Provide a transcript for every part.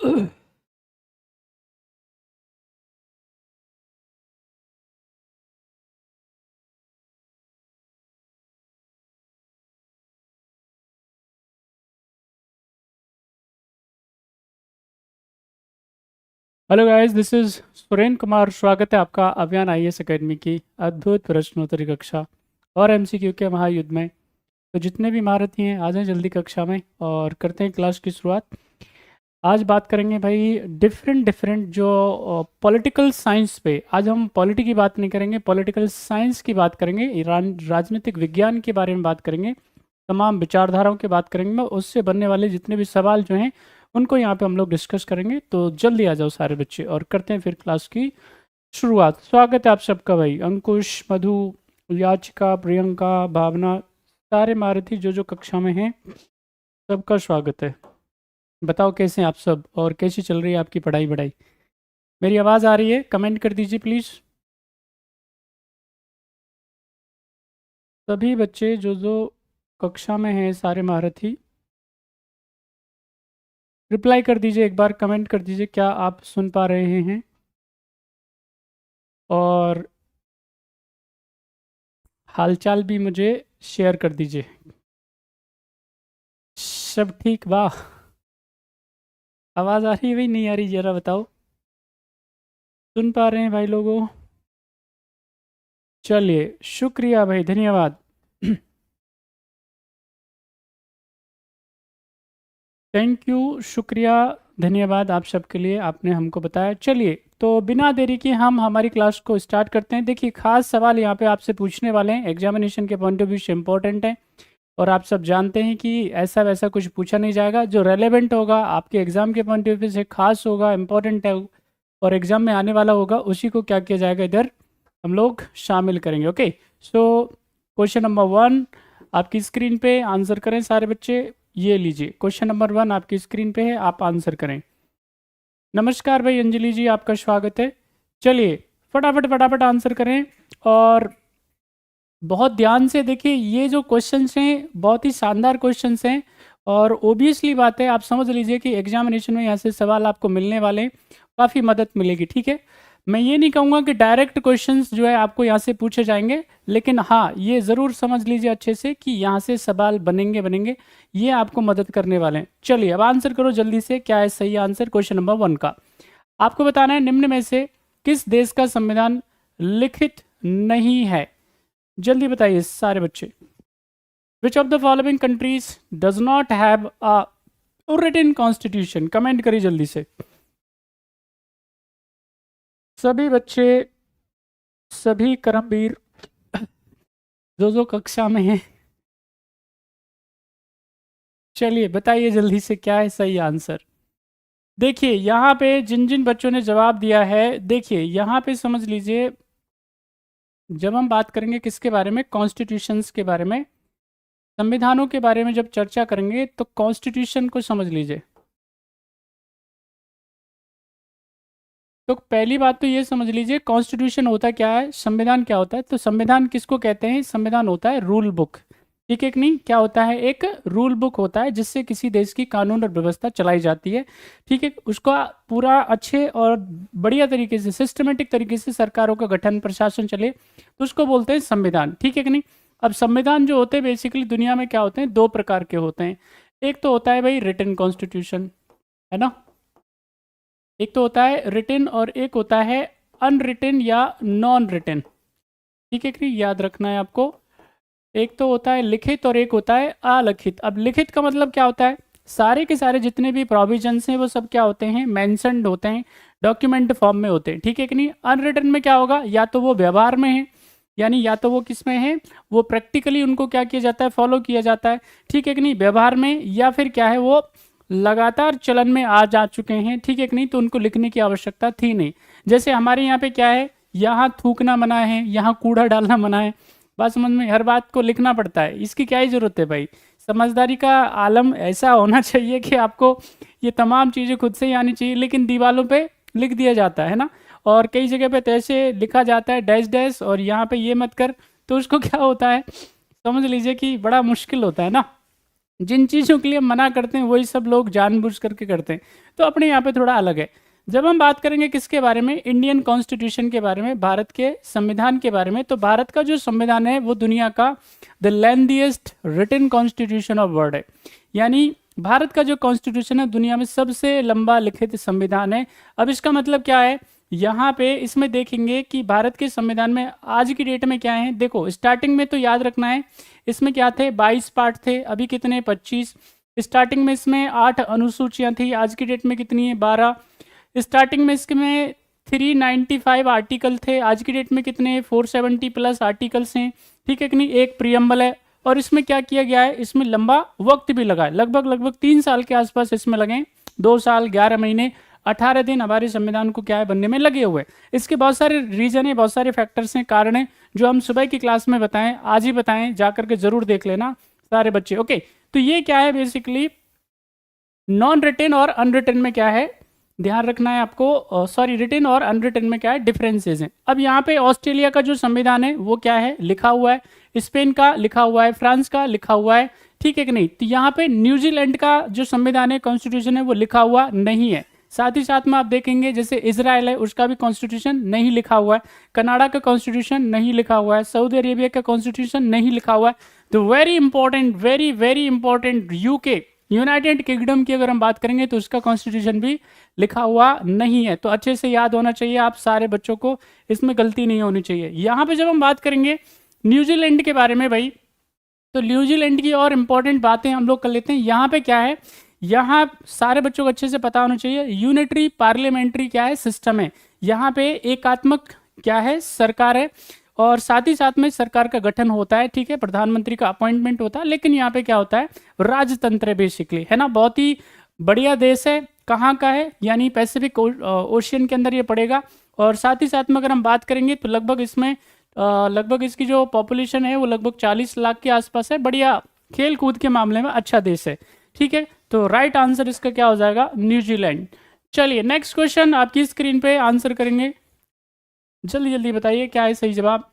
Hello guys, this is Surendra Kumar. स्वागत है आपका अभियान आईएएस एकेडमी की अद्भुत प्रश्नोत्तरी कक्षा और एमसीक्यू के महायुद्ध में। तो जितने भी महारथी हैं आ जाएं जल्दी कक्षा में और करते हैं क्लास की शुरुआत। आज बात करेंगे भाई डिफरेंट डिफरेंट जो पॉलिटिकल साइंस पे। आज हम पॉलिटी की बात नहीं करेंगे, पॉलिटिकल साइंस की बात करेंगे, ईरान राजनीतिक विज्ञान के बारे में बात करेंगे, तमाम विचारधाराओं की बात करेंगे। मैं उससे बनने वाले जितने भी सवाल जो हैं उनको यहाँ पे हम लोग डिस्कस करेंगे। तो जल्दी आ जाओ सारे बच्चे और करते हैं फिर क्लास की शुरुआत। स्वागत है आप सबका भाई, अंकुश, मधु, याचिका, प्रियंका, भावना, सारे महारथी जो जो कक्षा में हैं सबका स्वागत है। बताओ कैसे हैं आप सब और कैसी चल रही है आपकी पढ़ाई बढ़ाई। मेरी आवाज़ आ रही है? कमेंट कर दीजिए प्लीज़। सभी बच्चे जो जो कक्षा में हैं, सारे महारथी रिप्लाई कर दीजिए, एक बार कमेंट कर दीजिए क्या आप सुन पा रहे हैं। और हालचाल भी मुझे शेयर कर दीजिए। सब ठीक? वाह, आवाज़ आ रही है भाई? नहीं आ रही? ज़रा बताओ। सुन पा रहे हैं भाई लोगों? चलिए, शुक्रिया भाई, धन्यवाद। थैंक यू, शुक्रिया, धन्यवाद आप सबके लिए, आपने हमको बताया। चलिए, तो बिना देरी के हम हमारी क्लास को स्टार्ट करते हैं। देखिए, खास सवाल यहाँ पे आपसे पूछने वाले हैं, एग्जामिनेशन के पॉइंट ऑफ व्यू से इम्पोर्टेंट है। और आप सब जानते हैं कि ऐसा वैसा कुछ पूछा नहीं जाएगा, जो रेलेवेंट होगा आपके एग्ज़ाम के पॉइंट ऑफ व्यू से खास होगा, इम्पोर्टेंट है और एग्ज़ाम में आने वाला होगा, उसी को क्या किया जाएगा, इधर हम लोग शामिल करेंगे। ओके, सो क्वेश्चन नंबर 1 आपकी स्क्रीन पे, आंसर करें सारे बच्चे। ये लीजिए, क्वेश्चन नंबर 1 आपकी स्क्रीन पे है, आप आंसर करें। नमस्कार भाई अंजलि जी, आपका स्वागत है। चलिए, फटाफट फटाफट आंसर करें और बहुत ध्यान से देखिए। ये जो क्वेश्चंस हैं बहुत ही शानदार क्वेश्चंस हैं और ओबियसली बात है, आप समझ लीजिए कि एग्जामिनेशन में यहाँ से सवाल आपको मिलने वाले हैं, काफ़ी मदद मिलेगी। ठीक है, मैं ये नहीं कहूँगा कि डायरेक्ट क्वेश्चंस जो है आपको यहाँ से पूछे जाएंगे, लेकिन हाँ, ये ज़रूर समझ लीजिए अच्छे से कि यहाँ से सवाल बनेंगे बनेंगे, ये आपको मदद करने वाले हैं। चलिए, अब आंसर करो जल्दी से, क्या है सही आंसर क्वेश्चन नंबर 1 का। आपको बताना है निम्न में से किस देश का संविधान लिखित नहीं है। जल्दी बताइए सारे बच्चे। Which of the following countries does not have a written constitution. Comment करिए जल्दी से सभी बच्चे, सभी कर्मवीर जो जो कक्षा में हैं। चलिए बताइए जल्दी से क्या है सही आंसर। देखिए यहाँ पे जिन जिन बच्चों ने जवाब दिया है, देखिए यहाँ पे समझ लीजिए, जब हम बात करेंगे किसके बारे में, कॉन्स्टिट्यूशंस के बारे में, संविधानों के बारे में जब चर्चा करेंगे तो कॉन्स्टिट्यूशन को समझ लीजिए। तो पहली बात तो ये समझ लीजिए, कॉन्स्टिट्यूशन होता क्या है, संविधान क्या होता है। तो संविधान किसको कहते हैं, संविधान होता है रूल बुक। ठीक है कि नहीं, क्या होता है, एक रूल बुक होता है जिससे किसी देश की कानून और व्यवस्था चलाई जाती है। ठीक है, उसका पूरा अच्छे और बढ़िया तरीके से, सिस्टमेटिक तरीके से सरकारों का गठन प्रशासन चले, तो उसको बोलते हैं संविधान। ठीक है कि नहीं। अब संविधान जो होते हैं बेसिकली दुनिया में क्या होते हैं, दो प्रकार के होते हैं। एक तो होता है भाई रिटन कॉन्स्टिट्यूशन, है ना, एक तो होता है रिटन और एक होता है अनरिटन या नॉन रिटन। ठीक है कि याद रखना है आपको। एक तो होता है लिखित और एक होता है अलिखित। अब लिखित का मतलब क्या होता है, सारे के सारे जितने भी प्रोविजंस हैं वो सब क्या होते हैं, मेंशन्ड होते हैं, डॉक्यूमेंट फॉर्म में होते हैं। ठीक है कि नहीं। अनरिटन में क्या होगा, या तो वो व्यवहार में है, यानी या तो वो किस में है, वो प्रैक्टिकली उनको क्या किया जाता है, फॉलो किया जाता है। ठीक है कि नहीं, व्यवहार में, या फिर क्या है, वो लगातार चलन में आ जा चुके हैं। ठीक है कि नहीं, तो उनको लिखने की आवश्यकता थी नहीं। जैसे हमारे यहाँ पे क्या है, यहाँ थूकना मना है, यहाँ कूड़ा डालना मना है। बात समझ में, हर बात को लिखना पड़ता है, इसकी क्या ही जरूरत है भाई। समझदारी का आलम ऐसा होना चाहिए कि आपको ये तमाम चीज़ें खुद से ही आनी चाहिए, लेकिन दीवारों पे लिख दिया जाता है ना। और कई जगह पे तो ऐसे लिखा जाता है डैश डैश, और यहाँ पे ये मत कर, तो उसको क्या होता है, समझ लीजिए कि बड़ा मुश्किल होता है ना। जिन चीज़ों के लिए मना करते हैं वही सब लोग जानबूझ करके करते हैं। तो अपने यहाँ पे थोड़ा अलग है। जब हम बात करेंगे किसके बारे में, इंडियन कॉन्स्टिट्यूशन के बारे में, भारत के संविधान के बारे में, तो भारत का जो संविधान है वो दुनिया का the lengthiest written constitution of world है। यानी भारत का जो कॉन्स्टिट्यूशन है दुनिया में सबसे लंबा लिखित संविधान है। अब इसका मतलब क्या है, यहाँ पे इसमें देखेंगे कि भारत के संविधान में आज की डेट में क्या है। देखो स्टार्टिंग में तो याद रखना है, इसमें क्या थे, 22 पार्ट थे, अभी कितने 25। स्टार्टिंग में इसमें 8 अनुसूचियां थी, आज की डेट में कितनी है 12। स्टार्टिंग में इसमें 395 आर्टिकल थे, आज की डेट में कितने 470 प्लस आर्टिकल्स हैं, ठीक है कि नहीं। एक प्रियम्बल है और इसमें क्या किया गया है, इसमें लंबा वक्त भी लगा है, लगभग 3 साल के आसपास इसमें लगे, 2 साल 11 महीने 18 दिन हमारे संविधान को क्या है बनने में लगे हुए। इसके बहुत सारे रीजन है, बहुत सारे फैक्टर्स हैं, कारण हैं, जो हम सुबह की क्लास में बताएं, आज ही बताएं, जाकर के जरूर देख लेना सारे बच्चे। ओके, तो ये क्या है बेसिकली नॉन रिटन और अनरिटन में क्या है ध्यान रखना है आपको, सॉरी रिटन और अनरिटन में क्या है डिफरेंसेस हैं। अब यहाँ पे ऑस्ट्रेलिया का जो संविधान है वो क्या है लिखा हुआ है, स्पेन का लिखा हुआ है, फ्रांस का लिखा हुआ है, ठीक है कि नहीं। तो यहाँ पे न्यूजीलैंड का जो संविधान है कॉन्स्टिट्यूशन है वो लिखा हुआ नहीं है। साथ ही साथ में आप देखेंगे जैसे इजराइल है उसका भी कॉन्स्टिट्यूशन नहीं लिखा हुआ है, कनाडा का कॉन्स्टिट्यूशन नहीं लिखा हुआ है, सऊदी अरेबिया का कॉन्स्टिट्यूशन नहीं लिखा हुआ है। तो very important, very very important, UK United kingdom की अगर हम बात करेंगे तो उसका कॉन्स्टिट्यूशन भी लिखा हुआ नहीं है। तो अच्छे से याद होना चाहिए आप सारे बच्चों को, इसमें गलती नहीं होनी चाहिए। यहाँ पे जब हम बात करेंगे न्यूजीलैंड के बारे में भाई, तो न्यूजीलैंड की और इम्पोर्टेंट बातें हम लोग कर लेते हैं। यहाँ पे क्या है, यहाँ सारे बच्चों को अच्छे से पता होना चाहिए, यूनिटरी पार्लियामेंट्री क्या है सिस्टम है। यहाँ पे एकात्मक क्या है सरकार है, और साथ ही साथ में सरकार का गठन होता है, ठीक है, प्रधानमंत्री का अपॉइंटमेंट होता है, लेकिन यहाँ पे क्या होता है राजतंत्र है बेसिकली, है ना। बहुत ही बढ़िया देश है, कहाँ का है यानी पैसिफिक ओशियन के अंदर ये पड़ेगा। और साथ ही साथ में अगर हम बात करेंगे तो लगभग इसमें लगभग इसकी जो पॉपुलेशन है वो लगभग 40 लाख के आसपास है। बढ़िया खेल कूद के मामले में अच्छा देश है, ठीक है। तो राइट आंसर इसका क्या हो जाएगा न्यूजीलैंड। चलिए नेक्स्ट क्वेश्चन आपकी स्क्रीन पे आंसर करेंगे, जल्दी जल्दी बताइए क्या है सही जवाब।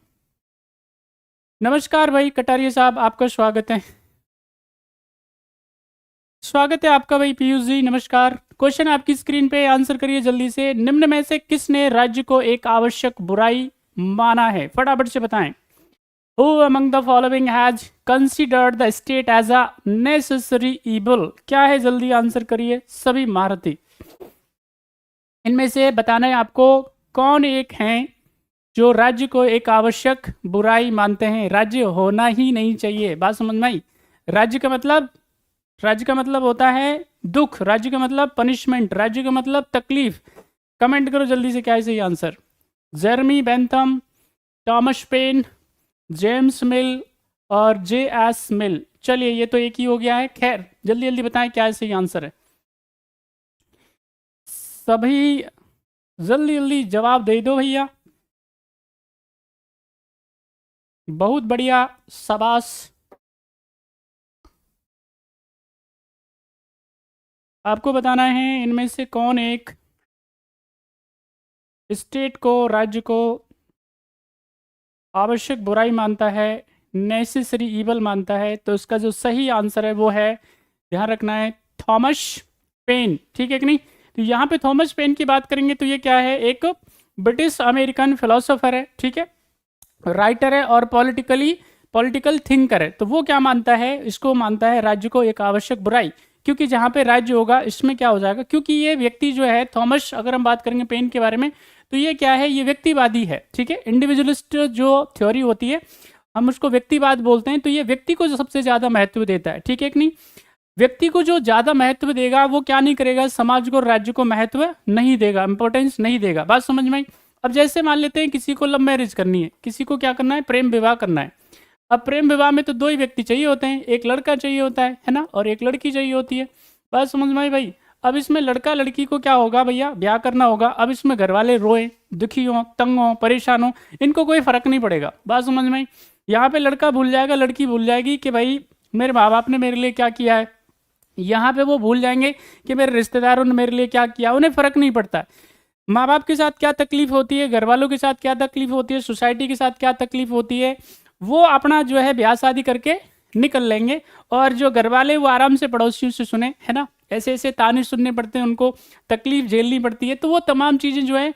नमस्कार भाई कटारिया साहब, आपका स्वागत है, स्वागत है आपका भाई पीयूष जी, नमस्कार। क्वेश्चन आपकी स्क्रीन पे आंसर करिए जल्दी से। निम्न में से किसने राज्य को एक आवश्यक बुराई माना है, फटाफट से बताएं। Who among the following has considered the state as a necessary evil? क्या है जल्दी आंसर करिए सभी महारथी। इनमें से बताना है आपको कौन एक हैं जो राज्य को एक आवश्यक बुराई मानते हैं, राज्य होना ही नहीं चाहिए। बात समझ में आई। राज्य का मतलब होता है दुख, राज्य का मतलब पनिशमेंट, राज्य का मतलब तकलीफ। कमेंट करो जल्दी से क्या है सही answer. Jeremy Bentham, Thomas Paine, James Mill और J.S. मिल। चलिए ये तो एक ही हो गया है, खैर जल्दी जल्दी बताएं क्या है सही आंसर है। सभी जल्दी जल्दी जवाब दे दो भैया, बहुत बढ़िया, शाबाश। आपको बताना है इनमें से कौन एक स्टेट को, राज्य को आवश्यक बुराई मानता है, नेसेसरी ईवल मानता है। तो इसका जो सही आंसर है वो है, ध्यान रखना है, थॉमस पेन, ठीक है कि नहीं। तो यहाँ पे थॉमस पेन की बात करेंगे तो ये क्या है, एक ब्रिटिश अमेरिकन फिलोसोफर है, ठीक है, राइटर है और पॉलिटिकल थिंकर है। तो वो क्या मानता है, इसको मानता है राज्य को एक आवश्यक बुराई, क्योंकि जहाँ पे राज्य होगा इसमें क्या हो जाएगा, क्योंकि ये व्यक्ति जो है थॉमस, अगर हम बात करेंगे पेन के बारे में तो ये क्या है, ये व्यक्तिवादी है, ठीक है। इंडिविजुअलिस्ट जो थ्योरी होती है हम उसको व्यक्तिवाद बोलते हैं। तो ये व्यक्ति को जो सबसे ज़्यादा महत्व देता है, ठीक है कि नहीं। व्यक्ति को जो ज़्यादा महत्व देगा वो क्या नहीं करेगा, समाज को, राज्य को महत्व नहीं देगा, इंपॉर्टेंस नहीं देगा। बात समझ में आई। अब जैसे मान लेते हैं किसी को लव मैरिज करनी है, किसी को क्या करना है, प्रेम विवाह करना है। अब प्रेम विवाह में तो दो ही व्यक्ति चाहिए होते हैं, एक लड़का चाहिए होता है ना, और एक लड़की चाहिए होती है। बात समझ में आई भाई। अब इसमें लड़का लड़की को क्या होगा भैया, ब्याह करना होगा। अब इसमें घर वाले रोए, दुखी हों, तंग हों, परेशान हों, इनको कोई फर्क नहीं पड़ेगा। बात समझ में आई। यहाँ पे लड़का भूल जाएगा, लड़की भूल जाएगी कि भाई मेरे माँ बाप ने मेरे लिए क्या किया है। यहाँ पे वो भूल जाएंगे कि मेरे रिश्तेदारों ने मेरे लिए क्या किया, उन्हें फर्क नहीं पड़ता। माँ बाप के साथ क्या तकलीफ होती है, घर वालों के साथ क्या तकलीफ होती है, सोसाइटी के साथ क्या तकलीफ होती है, वो अपना जो है ब्याह शादी करके निकल लेंगे, और जो घर वाले वो आराम से पड़ोसियों से सुने, है ना, ऐसे ऐसे ताने सुनने पड़ते हैं, उनको तकलीफ झेलनी पड़ती है। तो वो तमाम चीज़ें जो है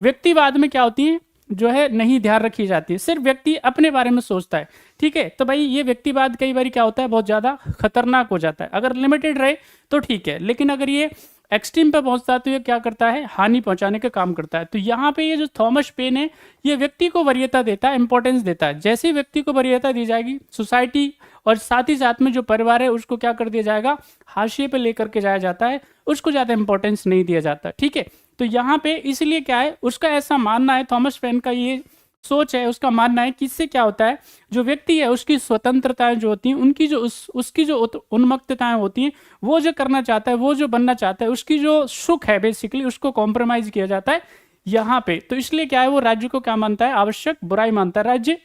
व्यक्तिवाद में क्या होती हैं, जो है नहीं ध्यान रखी जाती है, सिर्फ व्यक्ति अपने बारे में सोचता है। ठीक है, तो भाई ये व्यक्तिवाद कई बार क्या होता है, बहुत ज़्यादा खतरनाक हो जाता है। अगर लिमिटेड रहे तो ठीक है, लेकिन अगर ये एक्सट्रीम पे पहुंचता है तो ये क्या करता है, हानि पहुंचाने का काम करता है। तो यहाँ पे ये जो थॉमस पेन है, ये व्यक्ति को वरीयता देता है, इंपॉर्टेंस देता है। जैसे ही व्यक्ति को वरीयता दी जाएगी, सोसाइटी और साथ ही साथ में जो परिवार है उसको क्या कर दिया जाएगा, हाशिए पे लेकर के जाया जाता है, उसको ज़्यादा इंपॉर्टेंस नहीं दिया जाता। ठीक है, तो यहाँ पे इसलिए क्या है, उसका ऐसा मानना है, थॉमस पेन का ये सोच है, उसका मानना है कि इससे क्या होता है, जो व्यक्ति है उसकी स्वतंत्रताएं जो होती हैं, उनकी जो उसकी जो उन्मुक्तताएं होती हैं, वो जो करना चाहता है, वो जो बनना चाहता है, उसकी जो सुख है बेसिकली उसको कॉम्प्रोमाइज किया जाता है यहाँ पे। तो इसलिए क्या है, वो राज्य को क्या मानता है, आवश्यक बुराई मानता है, राज्य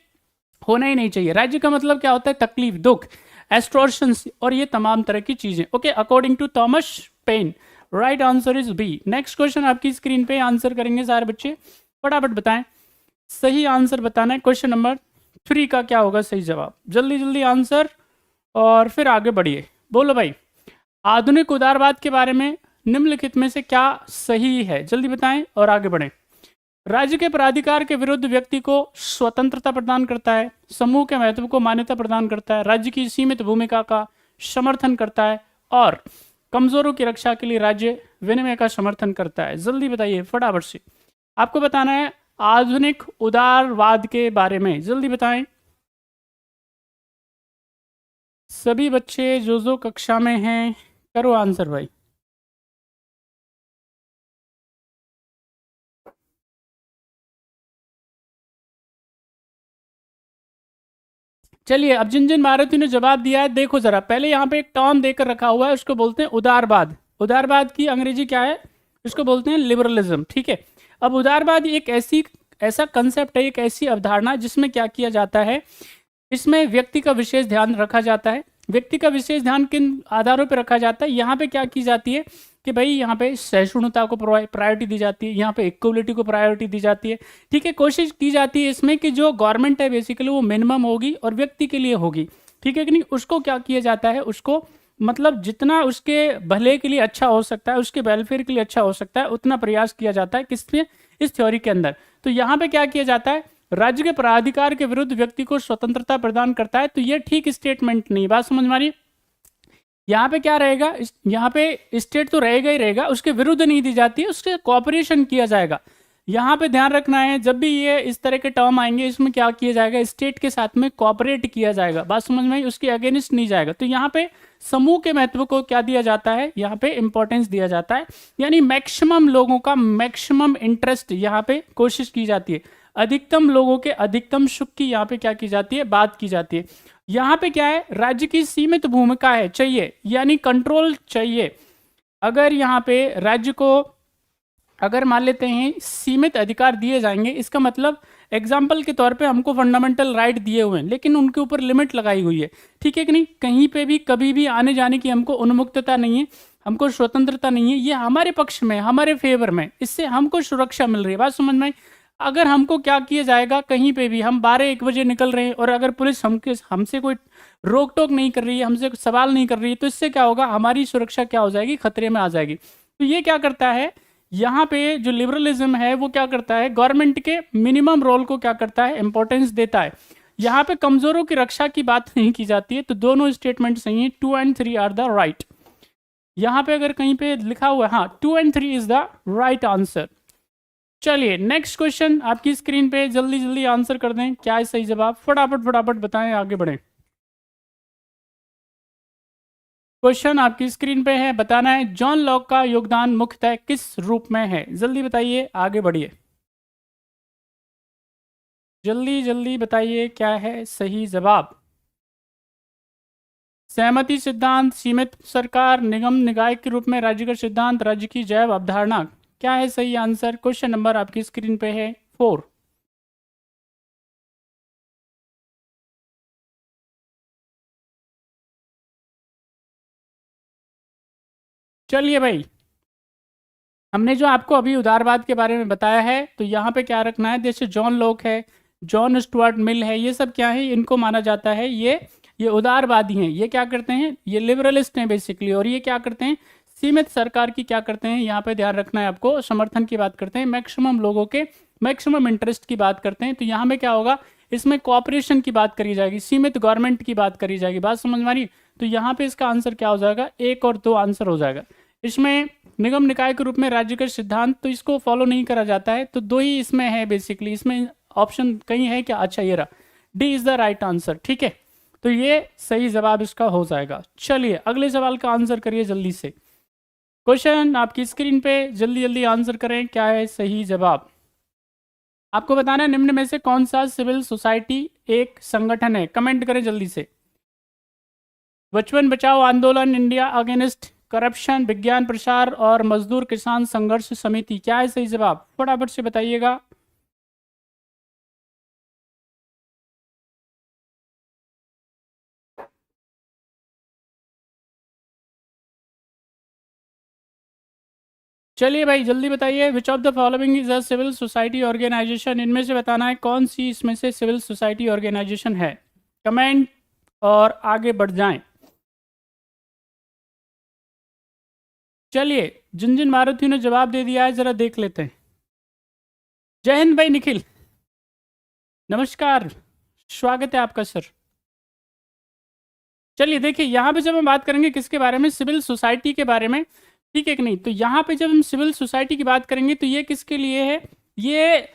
होना ही नहीं चाहिए। राज्य का मतलब क्या होता है, तकलीफ, दुख, एक्सटॉर्शन और ये तमाम तरह की चीजें। Okay, according to Thomas Paine, right answer is B. Next question आपकी स्क्रीन पे आंसर करेंगे सारे बच्चे, फटाफट बताएं, सही आंसर बताना है। क्वेश्चन नंबर 3 का क्या होगा सही जवाब, जल्दी जल्दी आंसर और फिर आगे बढ़िए। बोलो भाई, आधुनिक उदारवाद के बारे में निम्नलिखित में से क्या सही है, जल्दी बताएं और आगे बढ़ें। राज्य के प्राधिकार के विरुद्ध व्यक्ति को स्वतंत्रता प्रदान करता है, समूह के महत्व को मान्यता प्रदान करता है, राज्य की सीमित भूमिका का समर्थन करता है, और कमजोरों की रक्षा के लिए राज्य विनिमय का समर्थन करता है। जल्दी बताइए फटाफट से, आपको बताना है आधुनिक उदारवाद के बारे में, जल्दी बताएं सभी बच्चे जो कक्षा में हैं, करो आंसर भाई। चलिए, अब जिन जिन महारथियों ने जवाब दिया है देखो जरा, पहले यहाँ पे एक टर्म देकर रखा हुआ है, उसको बोलते हैं उदारवाद। उदारवाद की अंग्रेजी क्या है, उसको बोलते हैं लिबरलिज्म। ठीक है, अब उदारवाद एक ऐसा कंसेप्ट है, एक ऐसी अवधारणा जिसमें क्या किया जाता है, इसमें व्यक्ति का विशेष ध्यान रखा जाता है। व्यक्ति का विशेष ध्यान किन आधारों पर रखा जाता है, यहाँ पे क्या की जाती है कि भाई यहाँ पे सहिष्णुता को प्रायोरिटी दी जाती है, यहाँ पे इक्वलिटी को प्रायोरिटी दी जाती है। ठीक है, कोशिश की जाती है इसमें कि जो गवर्नमेंट है बेसिकली वो मिनिमम होगी और व्यक्ति के लिए होगी। ठीक है कि नहीं, उसको क्या किया जाता है, उसको मतलब जितना उसके भले के लिए अच्छा हो सकता है, उसके वेलफेयर के लिए अच्छा हो सकता है, उतना प्रयास किया जाता है किसमें, इस थ्योरी के अंदर। तो यहाँ पे क्या किया जाता है, राज्य के प्राधिकार के विरुद्ध व्यक्ति को स्वतंत्रता प्रदान करता है। तो ये ठीक स्टेटमेंट नहीं, बात समझ में आ रही। यहाँ पे क्या रहेगा, यहाँ पे स्टेट तो रहेगा ही रहेगा, उसके विरुद्ध नहीं दी जाती है, उसके कॉपरेशन किया जाएगा। यहाँ पे ध्यान रखना है, जब भी ये इस तरह के टर्म आएंगे, इसमें क्या किया जाएगा, स्टेट के साथ में कॉपरेट किया जाएगा, बात समझ में आई, उसके अगेंस्ट नहीं जाएगा। तो यहाँ पे समूह के महत्व को क्या दिया जाता है, यहाँ पे इंपॉर्टेंस दिया जाता है, यानी मैक्सिमम लोगों का मैक्सिमम इंटरेस्ट यहाँ पे कोशिश की जाती है, अधिकतम लोगों के अधिकतम सुख की यहाँ पे क्या की जाती है, बात की जाती है। यहाँ पे क्या है, राज्य की सीमित भूमिका है, चाहिए, यानी कंट्रोल चाहिए। अगर यहाँ पे राज्य को अगर मान लेते हैं सीमित अधिकार दिए जाएंगे, इसका मतलब एग्जाम्पल के तौर पे हमको फंडामेंटल राइट दिए हुए हैं, लेकिन उनके ऊपर लिमिट लगाई हुई है। ठीक है कि नहीं, कहीं पे भी कभी भी आने जाने की हमको उन्मुक्तता नहीं है, हमको स्वतंत्रता नहीं है, ये हमारे पक्ष में, हमारे फेवर में, इससे हमको सुरक्षा मिल रही है, बात समझ में। अगर हमको क्या किया जाएगा, कहीं पे भी हम 12-1 बजे निकल रहे हैं और अगर पुलिस हमसे कोई रोक टोक नहीं कर रही है, हमसे सवाल नहीं कर रही है, तो इससे क्या होगा, हमारी सुरक्षा क्या हो जाएगी, खतरे में आ जाएगी। तो ये क्या करता है, यहाँ पे जो लिबरलिज्म है वो क्या करता है, गवर्नमेंट के मिनिमम रोल को क्या करता है, इंपॉर्टेंस देता है। यहाँ पे कमजोरों की रक्षा की बात नहीं की जाती है। तो दोनों स्टेटमेंट सही है, 2 and 3 आर द राइट। यहाँ पे अगर कहीं पे लिखा हुआ है, हाँ 2 and 3 is the right answer. चलिए नेक्स्ट क्वेश्चन आपकी स्क्रीन पे, जल्दी जल्दी आंसर कर दें, क्या है सही जवाब, फटाफट फटाफट बताएं, आगे बढ़ें। क्वेश्चन आपकी स्क्रीन पे है, बताना है जॉन लॉक का योगदान मुख्यतः किस रूप में है, जल्दी बताइए, आगे बढ़िए, जल्दी जल्दी बताइए क्या है सही जवाब। सहमति सिद्धांत, सीमित सरकार, निगम निकाय के रूप में राज्य का सिद्धांत, राज्य की जैव अवधारणा, क्या है सही आंसर। क्वेश्चन नंबर आपकी स्क्रीन पे है 4। चलिए भाई, हमने जो आपको अभी उदारवाद के बारे में बताया है, तो यहाँ पे क्या रखना है, जैसे जॉन लॉक है, जॉन स्टुअर्ट मिल है, ये सब क्या है, इनको माना जाता है ये ये उदारवादी हैं, ये क्या करते हैं, ये लिबरलिस्ट हैं बेसिकली, और ये क्या करते हैं, सीमित सरकार की क्या करते हैं, यहाँ पे ध्यान रखना है आपको, समर्थन की बात करते हैं, मैक्सिमम लोगों के मैक्सिमम इंटरेस्ट की बात करते हैं। तो यहाँ में क्या होगा, इसमें कोऑपरेशन की बात करी जाएगी, सीमित गवर्नमेंट की बात करी जाएगी। बात समझ में आ रही? तो यहाँ पे इसका आंसर क्या हो जाएगा, 1 और 2 आंसर हो जाएगा। इसमें निगम निकाय के रूप में राज्य का सिद्धांत, तो इसको फॉलो नहीं करा जाता है, तो 2 ही इसमें है बेसिकली। इसमें ऑप्शन कहीं है क्या? अच्छा ये रहा, D is the right answer. ठीक है, तो ये सही जवाब इसका हो जाएगा। चलिए अगले सवाल का आंसर करिए जल्दी से। क्वेश्चन आपकी स्क्रीन पे, जल्दी जल्दी आंसर करें, क्या है सही जवाब। आपको बताना है निम्न में से कौन सा सिविल सोसाइटी एक संगठन है, कमेंट करें जल्दी से। बचपन बचाओ आंदोलन, इंडिया अगेंस्ट करप्शन, विज्ञान प्रसार और मजदूर किसान संघर्ष समिति, क्या है सही जवाब, फटाफट से बताइएगा। चलिए भाई जल्दी बताइए, which of the following is a civil society organisation, इनमें से बताना है कौन सी इसमें से सिविल सोसाइटी ऑर्गेनाइजेशन है। कमेंट और आगे बढ़ जाएं। चलिए जिन जिन मारुतियों ने जवाब दे दिया है जरा देख लेते हैं। जय हिंद भाई निखिल, नमस्कार, स्वागत है आपका सर। चलिए देखिए, यहाँ पे जब हम बात करेंगे किसके बारे में, सिविल सोसाइटी के बारे में, ठीक है कि नहीं। तो यहाँ पे जब हम सिविल सोसाइटी की बात करेंगे तो ये किसके लिए है, ये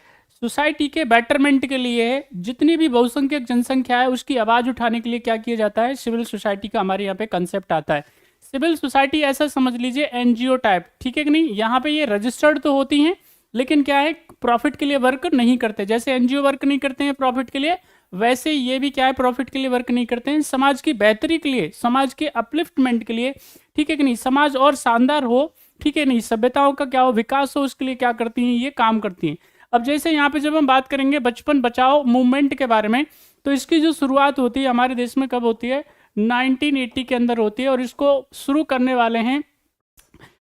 सोसाइटी के बेटरमेंट के लिए है। जितनी भी बहुसंख्यक जनसंख्या है उसकी आवाज़ उठाने के लिए क्या किया जाता है, सिविल सोसाइटी का हमारे यहाँ पे कंसेप्ट आता है। सिविल सोसाइटी ऐसा समझ लीजिए एनजीओ टाइप, ठीक है कि नहीं। यहाँ पे ये रजिस्टर्ड तो होती हैं लेकिन क्या है, प्रॉफिट के लिए वर्क नहीं करते। जैसे एनजीओ वर्क नहीं करते हैं प्रॉफिट के लिए, वैसे ये भी क्या है, प्रॉफिट के लिए वर्क नहीं करते हैं, समाज की बेहतरी के लिए, समाज के अपलिफ्टमेंट के लिए, ठीक है कि नहीं, समाज और शानदार हो, ठीक है नहीं, सभ्यताओं का क्या हो, विकास हो, उसके लिए क्या करती हैं, ये काम करती हैं। अब जैसे यहाँ पे जब हम बात करेंगे बचपन बचाओ मूवमेंट के बारे में, तो इसकी जो शुरुआत होती है हमारे देश में कब होती है, 1980 के अंदर होती है। और इसको शुरू करने वाले हैं,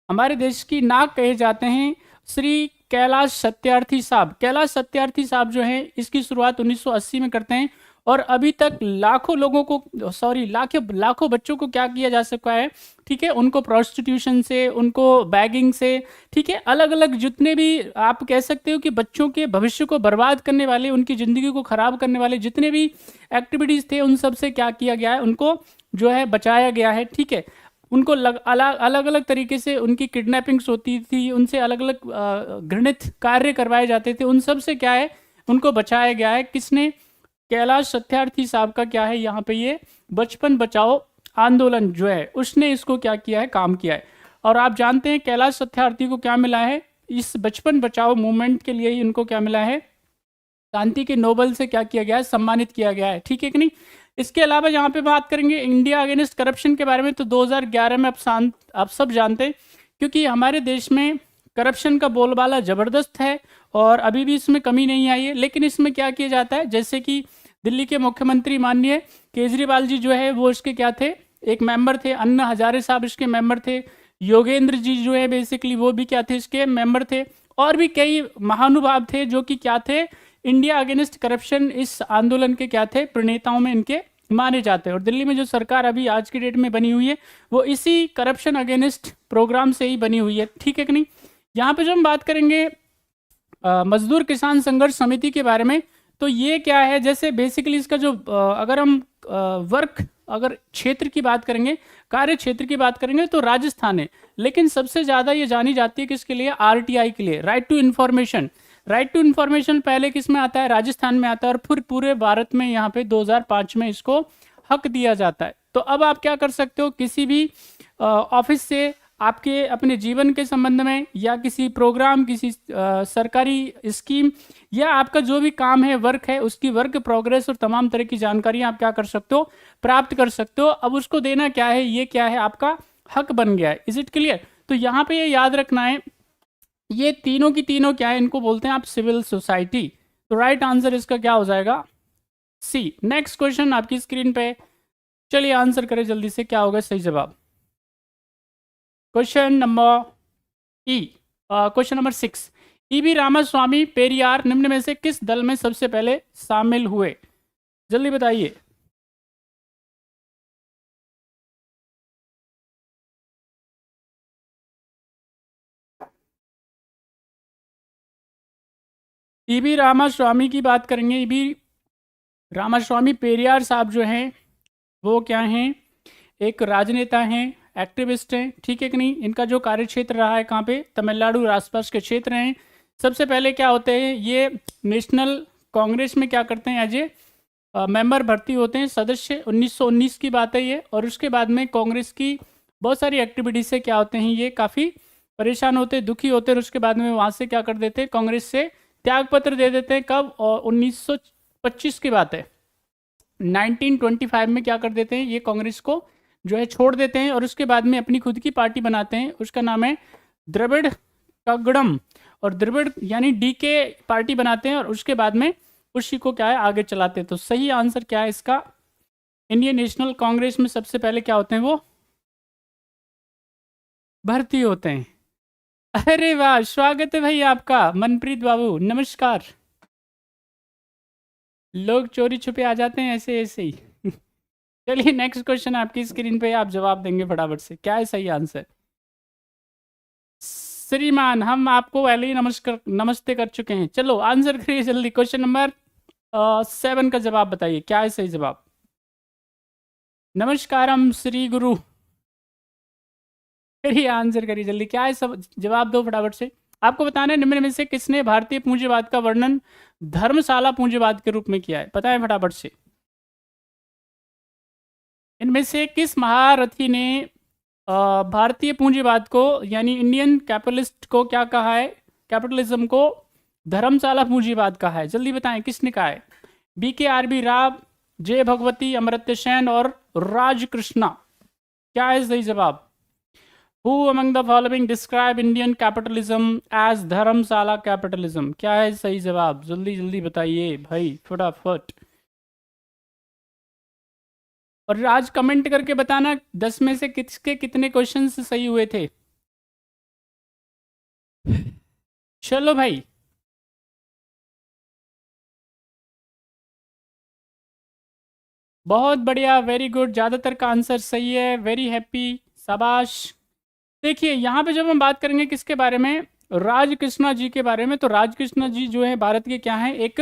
हमारे देश की नाक कहे जाते हैं, श्री कैलाश सत्यार्थी साहब। कैलाश सत्यार्थी साहब जो हैं इसकी शुरुआत 1980 में करते हैं। और अभी तक लाखों लोगों को, सॉरी लाखों बच्चों को क्या किया जा सका है, ठीक है, उनको प्रोस्टिट्यूशन से, उनको बैगिंग से, ठीक है, अलग अलग जितने भी आप कह सकते हो कि बच्चों के भविष्य को बर्बाद करने वाले, उनकी ज़िंदगी को ख़राब करने वाले जितने भी एक्टिविटीज़ थे उन सब से क्या किया गया है, उनको जो है बचाया गया है। ठीक है, उनको अलग अलग तरीके से उनकी किडनैपिंग्स होती थी, उनसे अलग अलग घृणित कार्य करवाए जाते थे, उन सब से क्या है, उनको बचाया गया है। किसने, कैलाश सत्यार्थी साहब का क्या है यहाँ पे, ये बचपन बचाओ आंदोलन जो है उसने इसको क्या किया है, काम किया है। और आप जानते हैं कैलाश सत्यार्थी को क्या मिला है, इस बचपन बचाओ मूवमेंट के लिए ही उनको क्या मिला है, शांति के नोबेल से क्या किया गया है, सम्मानित किया गया है। ठीक है कि नहीं। इसके अलावा यहाँ पे बात करेंगे इंडिया अगेंस्ट करप्शन के बारे में, तो 2011 में आप सब जानते हैं, क्योंकि हमारे देश में करप्शन का बोलबाला ज़बरदस्त है और अभी भी इसमें कमी नहीं आई है। लेकिन इसमें क्या किया जाता है, जैसे कि दिल्ली के मुख्यमंत्री माननीय केजरीवाल जी जो है वो इसके क्या थे, एक मेंबर थे, अन्ना हजारे साहब इसके मेंबर थे, योगेंद्र जी जो है बेसिकली वो भी क्या थे, इसके मेंबर थे, और भी कई महानुभाव थे जो कि क्या थे, इंडिया अगेंस्ट करप्शन इस आंदोलन के क्या थे, प्रणेताओं में इनके माने जाते हैं। और दिल्ली में जो सरकार अभी आज की डेट में बनी हुई है वो इसी करप्शन अगेंस्ट प्रोग्राम से ही बनी हुई है। ठीक है कि नहीं। यहाँ पे जो हम बात करेंगे मजदूर किसान संघर्ष समिति के बारे में, तो ये क्या है, जैसे बेसिकली इसका जो अगर हम अगर क्षेत्र की बात करेंगे, कार्य क्षेत्र की बात करेंगे तो राजस्थान है, लेकिन सबसे ज़्यादा ये जानी जाती है किसके लिए, आरटीआई के लिए, right to information. Right to information पहले किस में आता है, राजस्थान में आता है, और फिर पूरे भारत में यहाँ पे 2005 में इसको हक दिया जाता है। तो अब आप क्या कर सकते हो, किसी भी ऑफिस से आपके अपने जीवन के संबंध में या किसी प्रोग्राम, किसी सरकारी स्कीम या आपका जो भी काम है, वर्क है, उसकी वर्क प्रोग्रेस और तमाम तरह की जानकारी आप क्या कर सकते हो, प्राप्त कर सकते हो। अब उसको देना क्या है, ये क्या है, आपका हक बन गया है। Is it clear. तो यहाँ पे ये याद रखना है, ये तीनों की तीनों क्या है, इनको बोलते हैं आप सिविल सोसाइटी। तो राइट आंसर इसका क्या हो जाएगा, सी। नेक्स्ट क्वेश्चन आपकी स्क्रीन पे, चलिए आंसर करें जल्दी से, क्या होगा सही जवाब। Question number question number 6, EV Ramaswamy Periyar निम्न में से किस दल में सबसे पहले शामिल हुए, जल्दी बताइए। ईबी रामास्वामी की बात करेंगे। ईबी रामास्वामी पेरियार साहब जो हैं वो क्या हैं, एक राजनेता हैं, एक्टिविस्ट हैं, ठीक है कि नहीं। इनका जो कार्य क्षेत्र रहा है कहाँ पे, तमिलनाडु और आसपास के क्षेत्र हैं। सबसे पहले क्या होते हैं, ये नेशनल कांग्रेस में क्या करते हैं, एज ए मेंबर भर्ती होते हैं, सदस्य। 1919 की बात है ये। और उसके बाद में कांग्रेस की बहुत सारी एक्टिविटीज से क्या होते हैं, ये काफ़ी परेशान होते हैं, दुखी होते हैं। और उसके बाद में वहाँ से क्या कर देते हैं, कांग्रेस से त्याग पत्र दे देते हैं। कब, और 1925 की बात है। 1925 में क्या कर देते हैं, ये कांग्रेस को जो है छोड़ देते हैं। और उसके बाद में अपनी खुद की पार्टी बनाते हैं, उसका नाम है द्रविड़ कगड़म। और द्रविड़ यानी डी के पार्टी बनाते हैं, और उसके बाद में उसी को क्या है आगे चलाते हैं। तो सही आंसर क्या है इसका, इंडियन नेशनल कांग्रेस में सबसे पहले क्या होते हैं, वो भर्ती होते हैं। अरे वाह, स्वागत है भाई आपका मनप्रीत बाबू, नमस्कार। लोग चोरी छुपे आ जाते हैं ऐसे ऐसे ही। चलिए नेक्स्ट क्वेश्चन आपकी स्क्रीन पे, आप जवाब देंगे फटाफट से, क्या है सही आंसर। श्रीमान, हम आपको पहले ही नमस्कार नमस्ते कर चुके हैं। चलो आंसर करिए जल्दी। क्वेश्चन नंबर 7 का जवाब बताइए, क्या है सही जवाब। नमस्कारम श्री गुरु। करिए आंसर करिए जल्दी, क्या है सब, जवाब दो फटाफट से। आपको बताना है निम्न में से किसने भारतीय पूंजीवाद का वर्णन धर्मशाला पूंजीवाद के रूप में किया है, पता है फटाफट से। इनमें से किस महारथी ने भारतीय पूंजीवाद को यानी इंडियन कैपिटलिस्ट को क्या कहा है, कैपिटलिज्म को धर्मशाला पूंजीवाद कहा है, जल्दी बताएं किसने कहा है। बी के आर बी राव, जय भगवती, अमर्त्य सेन और राज कृष्णा। क्या है सही जवाब। Who among the following describe Indian capitalism as Dharamshala capitalism, क्या है सही जवाब, जल्दी जल्दी बताइए भाई फटाफट। और आज कमेंट करके बताना 10 में से किसके कितने क्वेश्चन सही हुए थे। चलो भाई, बहुत बढ़िया, वेरी गुड, ज़्यादातर का आंसर सही है, वेरी हैप्पी, शाबाश। देखिए यहाँ पे जब हम बात करेंगे किसके बारे में, राज कृष्णा जी के बारे में, तो राज कृष्णा जी जो है भारत के क्या हैं, एक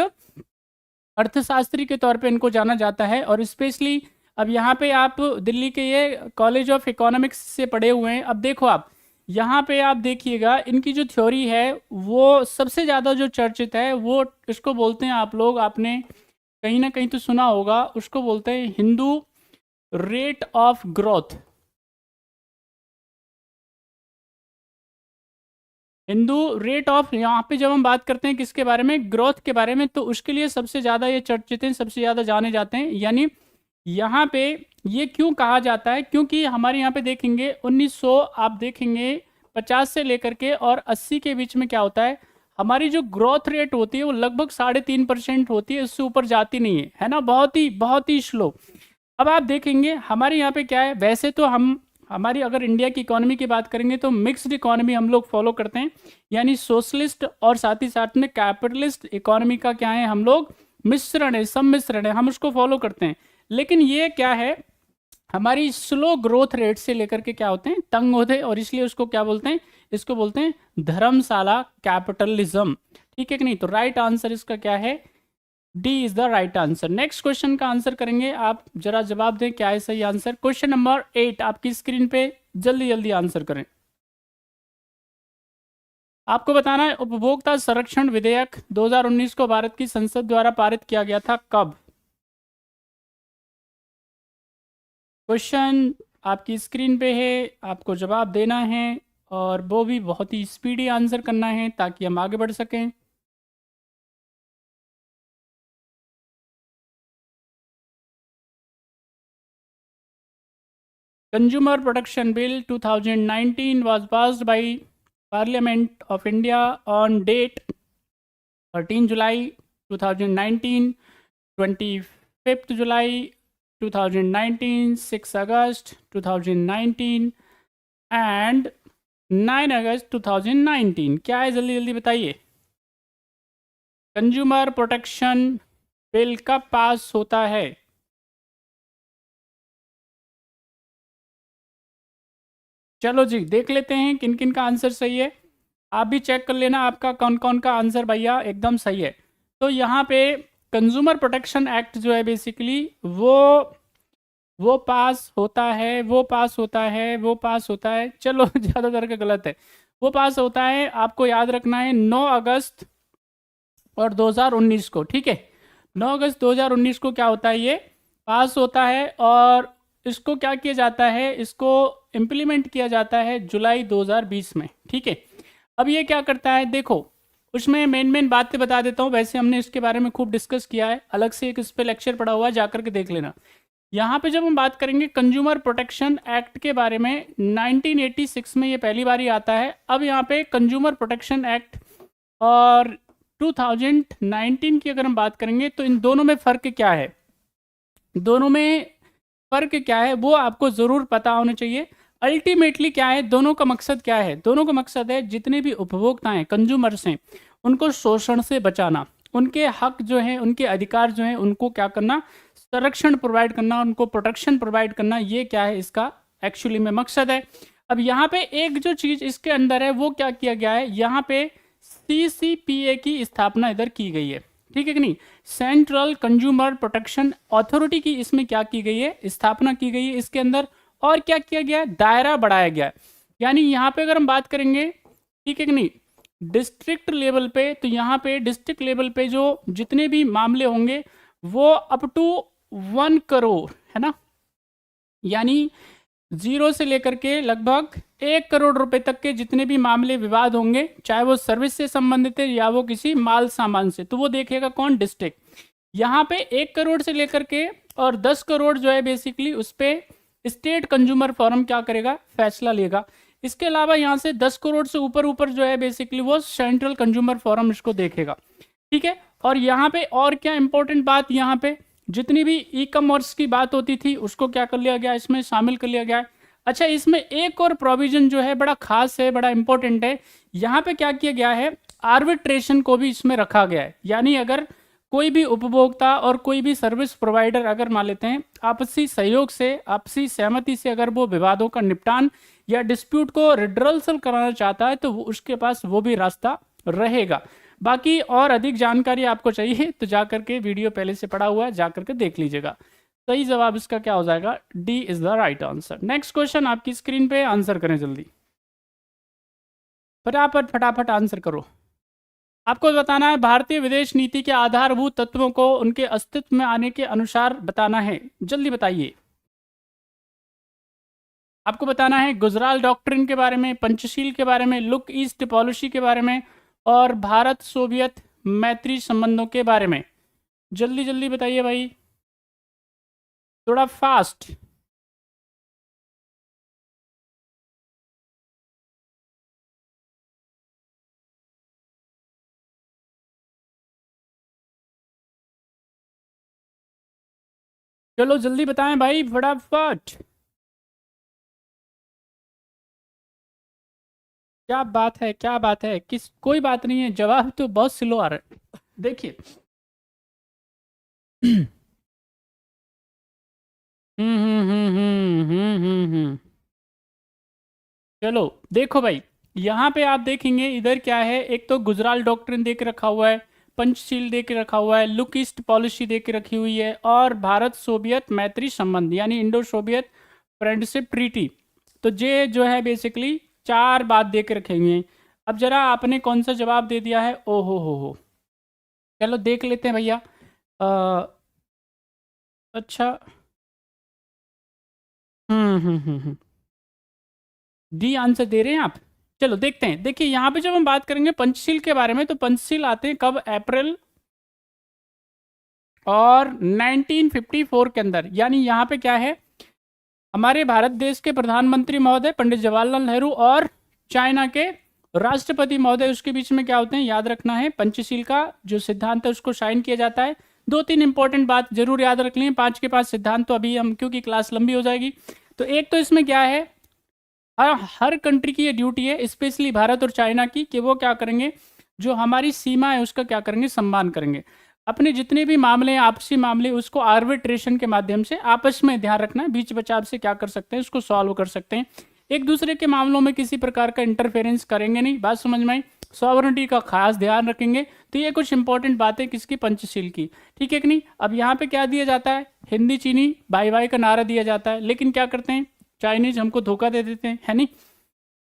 अर्थशास्त्री के तौर पे इनको जाना जाता है। और स्पेशली अब यहाँ पे आप दिल्ली के ये कॉलेज ऑफ इकोनॉमिक्स से पढ़े हुए हैं। अब देखो आप यहाँ पे आप देखिएगा, इनकी जो थ्योरी है वो सबसे ज़्यादा जो चर्चित है, वो इसको बोलते हैं, आप लोग आपने कहीं ना कहीं तो सुना होगा, उसको बोलते हैं Hindu rate of growth. Hindu rate of, यहाँ पे जब हम बात करते हैं किसके बारे में, ग्रोथ के बारे में, तो उसके लिए सबसे ज़्यादा ये चर्चित हैं, सबसे ज़्यादा जाने जाते हैं। यानी यहाँ पे ये क्यों कहा जाता है, क्योंकि हमारे यहाँ पे देखेंगे 1900 आप देखेंगे 50 से लेकर के और 80 के बीच में क्या होता है, हमारी जो ग्रोथ रेट होती है वो लगभग 3.5% होती है, इससे ऊपर जाती नहीं है ना, बहुत ही स्लो। अब आप देखेंगे हमारे यहाँ पे क्या है, वैसे तो हम हमारी अगर इंडिया की इकोनॉमी की बात करेंगे तो मिक्स्ड इकोनॉमी हम लोग फॉलो करते हैं, यानी सोशलिस्ट और साथ ही साथ में कैपिटलिस्ट इकोनॉमी का क्या है, हम लोग मिश्रण है, सम्मिश्रण है, हम उसको फॉलो करते हैं। लेकिन ये क्या है, हमारी स्लो ग्रोथ रेट से लेकर के क्या होते हैं, तंग होते हैं, और इसलिए उसको क्या बोलते हैं, इसको बोलते हैं धर्मशाला कैपिटलिज्म, ठीक है कि नहीं। तो राइट आंसर इसका क्या है, D is the right answer. Next question का आंसर करेंगे, आप जरा जवाब दें क्या है सही आंसर। क्वेश्चन नंबर 8 आपकी स्क्रीन पे, जल्दी जल्दी आंसर करें। आपको बताना है उपभोक्ता संरक्षण विधेयक 2019 को भारत की संसद द्वारा पारित किया गया था कब। क्वेश्चन आपकी स्क्रीन पे है, आपको जवाब देना है, और वो भी बहुत ही स्पीडी आंसर करना है ताकि हम आगे बढ़ सकें। Consumer Protection Bill 2019 was passed by Parliament of India on date 13 July 2019, 25th July 2019, 6 August 2019 and 9 अगस्त 2019। क्या है जल्दी जल्दी बताइए। कंज्यूमर प्रोटेक्शन बिल कब पास होता है। चलो जी देख लेते हैं किन किन का आंसर सही है। आप भी चेक कर लेना आपका कौन कौन का आंसर भैया एकदम सही है। तो यहाँ पे कंज्यूमर प्रोटेक्शन एक्ट जो है बेसिकली वो पास होता है, वो पास होता है, वो पास होता है, चलो ज़्यादातर का गलत है। वो पास होता है, आपको याद रखना है 9 अगस्त और 2019 को, ठीक है। 9 अगस्त 2019 को क्या होता है, ये पास होता है और इसको क्या किया जाता है, इसको इम्प्लीमेंट किया जाता है जुलाई 2020 में, ठीक है। अब ये क्या करता है, देखो उसमें मेन बातें बता देता हूँ। वैसे हमने इसके बारे में खूब डिस्कस किया है, अलग से एक इस पर लेक्चर पड़ा हुआ है, जाकर के देख लेना। यहाँ पे जब हम बात करेंगे कंज्यूमर प्रोटेक्शन एक्ट के बारे में, 1986 में ये पहली बार ही आता है। अब यहाँ पे कंज्यूमर प्रोटेक्शन एक्ट और 2019 की अगर हम बात करेंगे तो इन दोनों में फ़र्क क्या है, दोनों में फ़र्क क्या है वो आपको ज़रूर पता होना चाहिए। अल्टीमेटली क्या है, दोनों का मकसद क्या है, दोनों का मकसद है जितने भी उपभोक्ता हैं, कंज्यूमर्स हैं, उनको शोषण से बचाना, उनके हक जो हैं, उनके अधिकार जो हैं, उनको क्या करना, संरक्षण प्रोवाइड करना, उनको प्रोटेक्शन प्रोवाइड करना। ये क्या है, इसका एक्चुअली में मकसद है। अब यहाँ पे एक जो चीज़ इसके अंदर है वो क्या किया गया है, यहाँ पे CCPA की स्थापना इधर की गई है, ठीक है कि नहीं, सेंट्रल कंज्यूमर प्रोटेक्शन अथॉरिटी की इसमें क्या की गई है, स्थापना की गई है इसके अंदर। और क्या किया गया है, दायरा बढ़ाया गया है। यानी यहाँ पे अगर हम बात करेंगे, ठीक है कि नहीं, डिस्ट्रिक्ट लेवल पे, तो यहाँ पे डिस्ट्रिक्ट लेवल पे जो जितने भी मामले होंगे वो अप टू 1 करोड़ है ना, यानी 0 से लेकर के लगभग 1 करोड़ रुपए तक के जितने भी मामले विवाद होंगे, चाहे वो सर्विस से संबंधित है या वो किसी माल सामान से, तो वो देखेगा कौन, डिस्ट्रिक्ट। यहाँ पे 1 करोड़ से लेकर के और 10 करोड़ जो है बेसिकली उस पर स्टेट कंज्यूमर फोरम क्या करेगा, फैसला लेगा। इसके अलावा यहाँ से 10 करोड़ से ऊपर ऊपर जो है बेसिकली वो सेंट्रल कंज्यूमर फोरम इसको देखेगा, ठीक है। और यहाँ पे और क्या इंपॉर्टेंट बात, यहाँ पे जितनी भी ई कॉमर्स की बात होती थी उसको क्या कर लिया गया, इसमें शामिल कर लिया गया है। अच्छा, इसमें एक और प्रोविजन जो है बड़ा खास है, बड़ा इंपॉर्टेंट है। यहाँ पे क्या किया गया है, आर्बिट्रेशन को भी इसमें रखा गया है। यानी अगर कोई भी उपभोक्ता और कोई भी सर्विस प्रोवाइडर अगर मान लेते हैं आपसी सहयोग से, आपसी सहमति से अगर वो विवादों का निपटान या डिस्प्यूट को रिड्रल्सल कराना चाहता है तो वो उसके पास वो भी रास्ता रहेगा। बाकी और अधिक जानकारी आपको चाहिए तो जाकर के वीडियो पहले से पड़ा हुआ है, जाकर के देख लीजिएगा। सही जवाब इसका क्या हो जाएगा, D is the right answer. Next question आपकी स्क्रीन पे, आंसर करें जल्दी, फटाफट फटाफट आंसर करो। आपको बताना है भारतीय विदेश नीति के आधारभूत तत्वों को उनके अस्तित्व में आने के अनुसार बताना है, जल्दी बताइए। आपको बताना है गुजराल डॉक्ट्रिन के बारे में, पंचशील के बारे में, लुक ईस्ट पॉलिसी के बारे में और भारत सोवियत मैत्री संबंधों के बारे में। जल्दी जल्दी बताइए भाई, थोड़ा फास्ट। चलो जल्दी बताएं भाई, फटाफट। क्या बात है, क्या बात है, किस कोई बात नहीं है, जवाब तो बहुत स्लो आ रहा है, देखिए। चलो देखो भाई, यहाँ पे आप देखेंगे इधर क्या है, एक तो गुजराल डॉक्ट्रिन दे के रखा हुआ है, पंचशील दे के रखा हुआ है, लुक ईस्ट पॉलिसी दे के रखी हुई है और भारत सोवियत मैत्री संबंध यानी इंडो सोवियत फ्रेंडशिप ट्रीटी। तो ये जो है बेसिकली 4 बात दे के रखे हुए हैं। अब जरा आपने कौन सा जवाब दे दिया है, ओ हो, चलो देख लेते हैं भैया। अच्छा, डी आंसर दे रहे हैं आप। चलो देखते हैं, देखिए यहाँ पे जब हम बात करेंगे पंचशील के बारे में तो पंचशील आते हैं कब, अप्रैल और 1954 के अंदर। यानी यहाँ पे क्या है, हमारे भारत देश के प्रधानमंत्री महोदय पंडित जवाहरलाल नेहरू और चाइना के राष्ट्रपति महोदय, उसके बीच में क्या होते हैं, याद रखना है, पंचशील का जो सिद्धांत है उसको साइन किया जाता है। 2-3 इंपॉर्टेंट बात जरूर याद रख लें, 5 के 5 सिद्धांत तो अभी हम, क्योंकि क्लास लंबी हो जाएगी। तो एक तो इसमें क्या है, हर कंट्री की ये ड्यूटी है, स्पेशली भारत और चाइना की, कि वो क्या करेंगे, जो हमारी सीमा है उसका क्या करेंगे, सम्मान करेंगे। अपने जितने भी मामले हैं, आपसी मामले, उसको आर्बिट्रेशन के माध्यम से आपस में ध्यान रखना है, बीच बचाव से क्या कर सकते हैं, उसको सॉल्व कर सकते हैं। एक दूसरे के मामलों में किसी प्रकार का इंटरफेरेंस करेंगे नहीं। बात समझ में आई? सॉवरेनिटी का खास ध्यान रखेंगे। तो ये कुछ इंपॉर्टेंट बातें किसकी, पंचशील की, ठीक है कि नहीं। अब यहाँ पे क्या दिया जाता है, हिंदी चीनी बाई बाई का नारा दिया जाता है, लेकिन क्या करते हैं चाइनीज हमको धोखा दे देते हैं, है नहीं,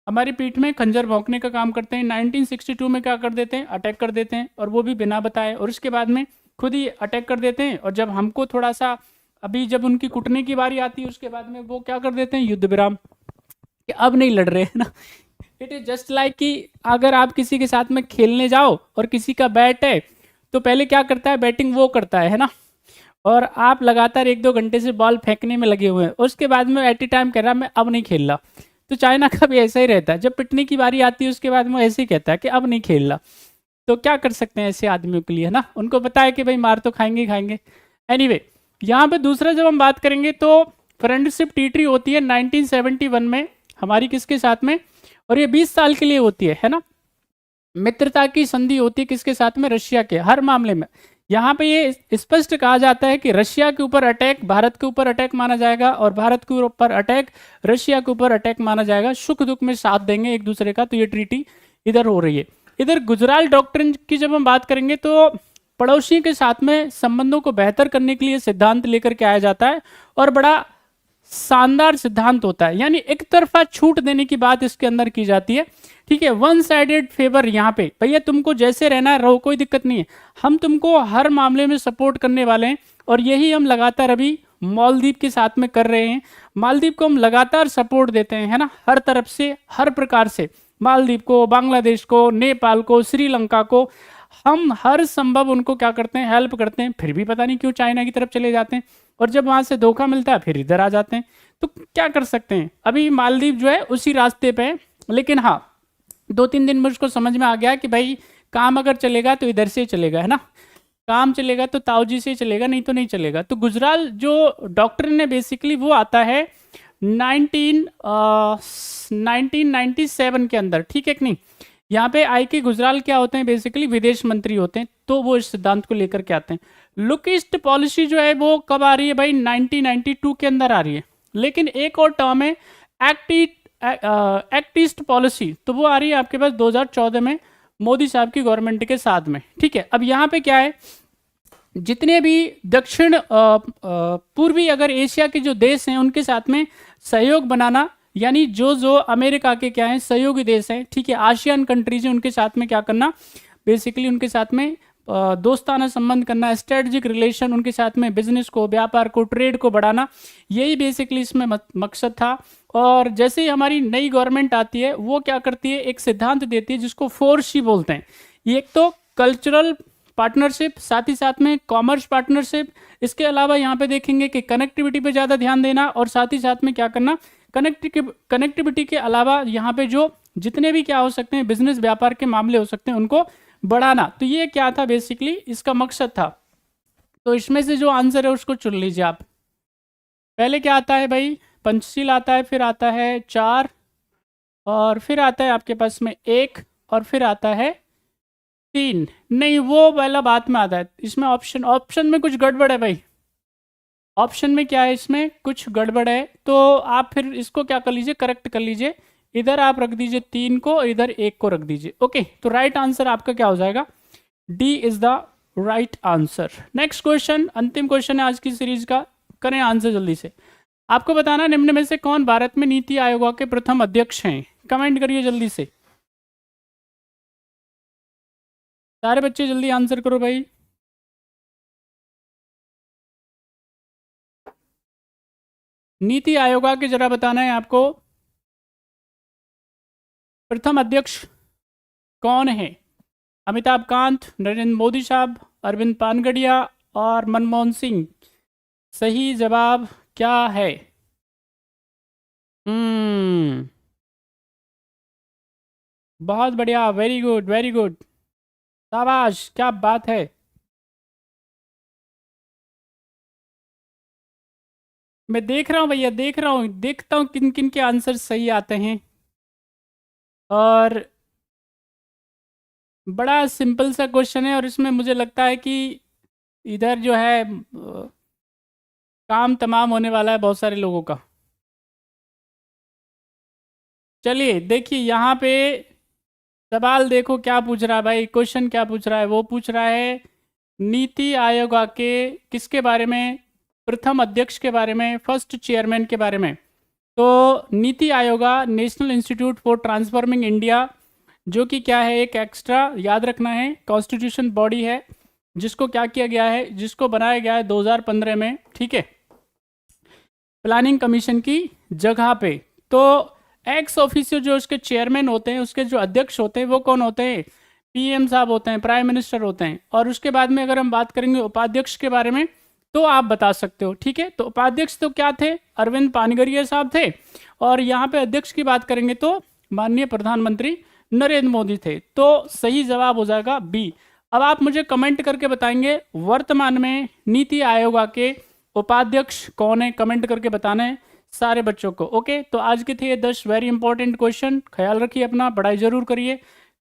हमारी पीठ में खंजर भोंकने का काम करते हैं। 1962 में क्या कर देते हैं, अटैक कर देते हैं, और वो भी बिना बताए, और उसके बाद में खुद ही अटैक कर देते हैं। और जब हमको थोड़ा सा, अभी जब उनकी कुटने की बारी आती है, उसके बाद में वो क्या कर देते हैं, युद्ध विराम, कि अब नहीं लड़ रहे हैं ना। इट इज जस्ट लाइक कि अगर आप किसी के साथ में खेलने जाओ और किसी का बैट है, तो पहले क्या करता है, बैटिंग वो करता है ना, और आप लगातार 1-2 घंटे से बॉल फेंकने में लगे हुए हैं, उसके बाद में एट ए टाइम कह रहा मैं अब नहीं खेल रहा। तो चाइना का भी ऐसा ही रहता है, जब पिटने की बारी आती है उसके बाद में ऐसे ही कहता है कि अब नहीं खेल रहा। तो क्या कर सकते हैं ऐसे आदमियों के लिए, है ना, उनको पता है कि भाई मार तो खाएंगे ही खाएंगे। एनीवे, यहाँ पे दूसरा जब हम बात करेंगे तो फ्रेंडशिप ट्रीटी होती है 1971 में हमारी किसके साथ में, और ये 20 साल के लिए होती है ना। मित्रता की संधि होती है किसके साथ में, रशिया के। हर मामले में यहाँ पे ये स्पष्ट कहा जाता है कि रशिया के ऊपर अटैक भारत के ऊपर अटैक माना जाएगा, और भारत के ऊपर अटैक रशिया के ऊपर अटैक माना जाएगा। सुख दुख में साथ देंगे एक दूसरे का। तो ये ट्रीटी इधर हो रही है। इधर गुजराल डॉक्ट्रिन की जब हम बात करेंगे तो पड़ोसी के साथ में संबंधों को बेहतर करने के लिए सिद्धांत लेकर के आया जाता है, और बड़ा शानदार सिद्धांत होता है। यानी एक तरफा छूट देने की बात इसके अंदर की जाती है, ठीक है। वन साइडेड फेवर, यहाँ पे भैया तुमको जैसे रहना है रहो, कोई दिक्कत नहीं है, हम तुमको हर मामले में सपोर्ट करने वाले हैं। और यही हम लगातार अभी मालदीव के साथ में कर रहे हैं। मालदीव को हम लगातार सपोर्ट देते हैं, है ना, हर तरफ से, हर प्रकार से। मालदीव को, बांग्लादेश को, नेपाल को, श्रीलंका को, हम हर संभव उनको क्या करते हैं, हेल्प करते हैं। फिर भी पता नहीं क्यों चाइना की तरफ चले जाते हैं, और जब वहां से धोखा मिलता है फिर इधर आ जाते हैं। तो क्या कर सकते हैं, अभी मालदीव जो है उसी रास्ते पे है। लेकिन हाँ, 2-3 दिन में उसको समझ में आ गया कि भाई काम अगर चलेगा तो इधर से चलेगा, है ना, काम चलेगा तो ताऊजी से चलेगा, नहीं तो नहीं चलेगा। तो गुजराल जो डॉक्टर ने बेसिकली वो आता है 1997 के अंदर, ठीक है कि नहीं। यहाँ पे आई के गुजराल क्या होते हैं, बेसिकली विदेश मंत्री होते हैं। तो वो इस सिद्धांत को लेकर के आते हैं। लुक ईस्ट पॉलिसी जो है वो कब आ रही है भाई, 1992 के अंदर आ रही है। लेकिन एक और टर्म है एक्ट ईस्ट पॉलिसी, तो वो आ रही है आपके पास 2014 में मोदी साहब की गवर्नमेंट के साथ में, ठीक है। अब यहाँ पे क्या है, जितने भी दक्षिण पूर्वी अगर एशिया के जो देश हैं उनके साथ में सहयोग बनाना, यानी जो जो अमेरिका के क्या है सहयोगी देश हैं, ठीक है, आसियान कंट्रीज हैं, उनके साथ में क्या करना, बेसिकली उनके साथ में दोस्ताना संबंध करना, स्ट्रेटजिक रिलेशन, उनके साथ में बिजनेस को, व्यापार को, ट्रेड को बढ़ाना, यही बेसिकली इसमें मकसद था। और जैसे ही हमारी नई गवर्नमेंट आती है वो क्या करती है, एक सिद्धांत देती है जिसको 4C बोलते हैं। ये एक तो कल्चरल पार्टनरशिप, साथ ही साथ में कॉमर्स पार्टनरशिप, इसके अलावा यहाँ पे देखेंगे कि कनेक्टिविटी पे ज़्यादा ध्यान देना, और साथ ही साथ में क्या करना, कनेक्टिविटी के अलावा यहाँ पे जो जितने भी क्या हो सकते हैं बिजनेस व्यापार के मामले हो सकते हैं उनको बढ़ाना। तो ये क्या था, बेसिकली इसका मकसद था। तो इसमें से जो आंसर है उसको चुन लीजिए आप। पहले क्या आता है भाई, पंचशील आता है, फिर आता है 4, और फिर आता है आपके पास में 1, और फिर आता है 3। नहीं, वो वाला बात में आता है। इसमें ऑप्शन में कुछ गड़बड़ है भाई। ऑप्शन में क्या है, इसमें कुछ गड़बड़ है। तो आप फिर इसको क्या कर लीजिए, करेक्ट कर लीजिए। इधर आप रख दीजिए 3 को, इधर 1 को रख दीजिए। ओके, तो राइट आंसर आपका क्या हो जाएगा, D is the right answer. Next question, अंतिम क्वेश्चन है आज की सीरीज का, करें आंसर जल्दी से। आपको बताना निम्न में से कौन भारत में नीति आयोग के प्रथम अध्यक्ष हैं, कमेंट करिए जल्दी से। सारे बच्चे जल्दी आंसर करो भाई। नीति आयोग के जरा बताना है आपको प्रथम अध्यक्ष कौन है। अमिताभ कांत, नरेंद्र मोदी साहब, अरविंद पानगढ़िया और मनमोहन सिंह। सही जवाब क्या है, बहुत बढ़िया, वेरी गुड वेरी गुड, शाबाश, क्या बात है। मैं देख रहा हूँ भैया, देख रहा हूँ, देखता हूँ किन किन के आंसर सही आते हैं। और बड़ा सिंपल सा क्वेश्चन है, और इसमें मुझे लगता है कि इधर जो है काम तमाम होने वाला है बहुत सारे लोगों का। चलिए देखिए यहाँ पे सवाल देखो क्या पूछ रहा है भाई, क्वेश्चन क्या पूछ रहा है, वो पूछ रहा है नीति आयोग के किसके बारे में, प्रथम अध्यक्ष के बारे में, फर्स्ट चेयरमैन के बारे में। तो NITI Aayog national institute for transforming India, जो कि क्या है, एक एक्स्ट्रा याद रखना है कॉन्स्टिट्यूशन बॉडी है, जिसको क्या किया गया है, जिसको बनाया गया है 2015 में, ठीक है, प्लानिंग कमीशन की जगह पे। तो एक्स ऑफिसियो जो उसके चेयरमैन होते हैं, उसके जो अध्यक्ष होते हैं वो कौन होते हैं, पीएम साहब होते हैं, प्राइम मिनिस्टर होते हैं। और उसके बाद में अगर हम बात करेंगे उपाध्यक्ष के बारे में तो आप बता सकते हो, ठीक है। तो उपाध्यक्ष तो क्या थे, अरविंद पानगरिया साहब थे। और यहाँ पे अध्यक्ष की बात करेंगे तो माननीय प्रधानमंत्री नरेंद्र मोदी थे। तो सही जवाब हो जाएगा बी। अब आप मुझे कमेंट करके बताएंगे वर्तमान में नीति आयोग के उपाध्यक्ष कौन है, कमेंट करके बताना है सारे बच्चों को। ओके, तो आज के थे ये 10 वेरी इंपॉर्टेंट क्वेश्चन। ख्याल रखिए अपना, पढ़ाई जरूर करिए।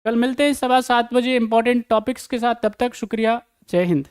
कल मिलते हैं 7:15 बजे इंपॉर्टेंट टॉपिक्स के साथ। तब तक शुक्रिया, जय हिंद।